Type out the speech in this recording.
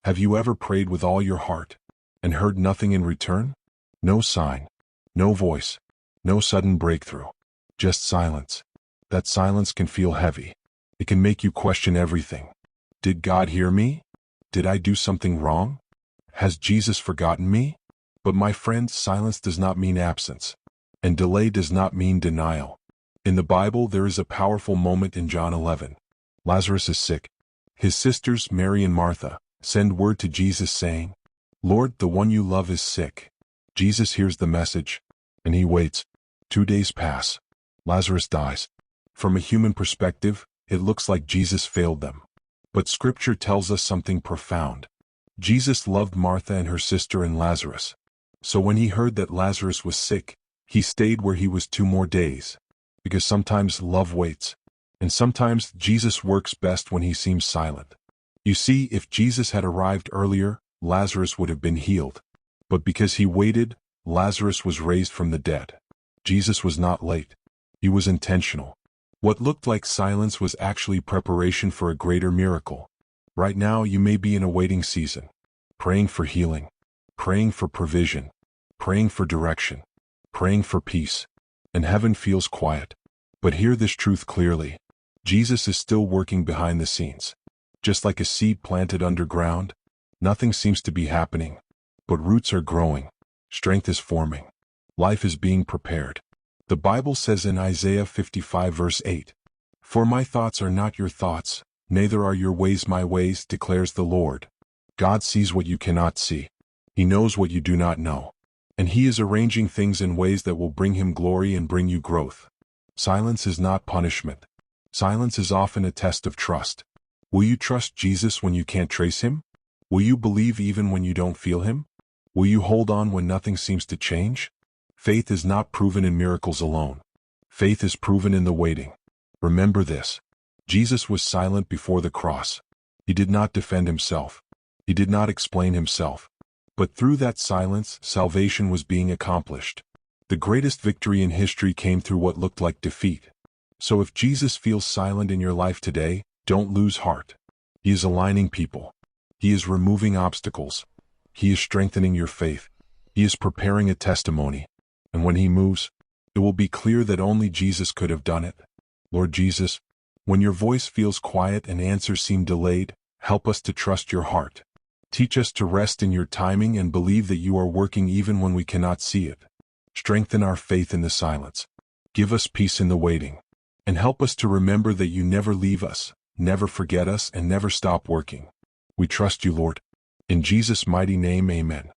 Have you ever prayed with all your heart and heard nothing in return? No sign, no voice, no sudden breakthrough, just silence. That silence can feel heavy. It can make you question everything. Did God hear me? Did I do something wrong? Has Jesus forgotten me? But my friends, silence does not mean absence, and delay does not mean denial. In the Bible, there is a powerful moment in John 11. Lazarus is sick. His sisters, Mary and Martha, send word to Jesus saying, "Lord, the one you love is sick." Jesus hears the message, and he waits. 2 days pass. Lazarus dies. From a human perspective, it looks like Jesus failed them. But Scripture tells us something profound. Jesus loved Martha and her sister and Lazarus. So when he heard that Lazarus was sick, he stayed where he was 2 more days. Because sometimes love waits, and sometimes Jesus works best when he seems silent. You see, if Jesus had arrived earlier, Lazarus would have been healed. But because he waited, Lazarus was raised from the dead. Jesus was not late. He was intentional. What looked like silence was actually preparation for a greater miracle. Right now, you may be in a waiting season, praying for healing, praying for provision, praying for direction, praying for peace, and heaven feels quiet. But hear this truth clearly. Jesus is still working behind the scenes. Just like a seed planted underground, nothing seems to be happening. But roots are growing, strength is forming, life is being prepared. The Bible says in Isaiah 55 verse 8, "For my thoughts are not your thoughts, neither are your ways my ways, declares the Lord." God sees what you cannot see. He knows what you do not know. And he is arranging things in ways that will bring him glory and bring you growth. Silence is not punishment. Silence is often a test of trust. Will you trust Jesus when you can't trace him? Will you believe even when you don't feel him? Will you hold on when nothing seems to change? Faith is not proven in miracles alone. Faith is proven in the waiting. Remember this. Jesus was silent before the cross. He did not defend himself. He did not explain himself. But through that silence, salvation was being accomplished. The greatest victory in history came through what looked like defeat. So if Jesus feels silent in your life today, don't lose heart. He is aligning people. He is removing obstacles. He is strengthening your faith. He is preparing a testimony. And when he moves, it will be clear that only Jesus could have done it. Lord Jesus, when your voice feels quiet and answers seem delayed, help us to trust your heart. Teach us to rest in your timing and believe that you are working even when we cannot see it. Strengthen our faith in the silence. Give us peace in the waiting. And help us to remember that you never leave us, never forget us, and never stop working. We trust you, Lord. In Jesus' mighty name, amen.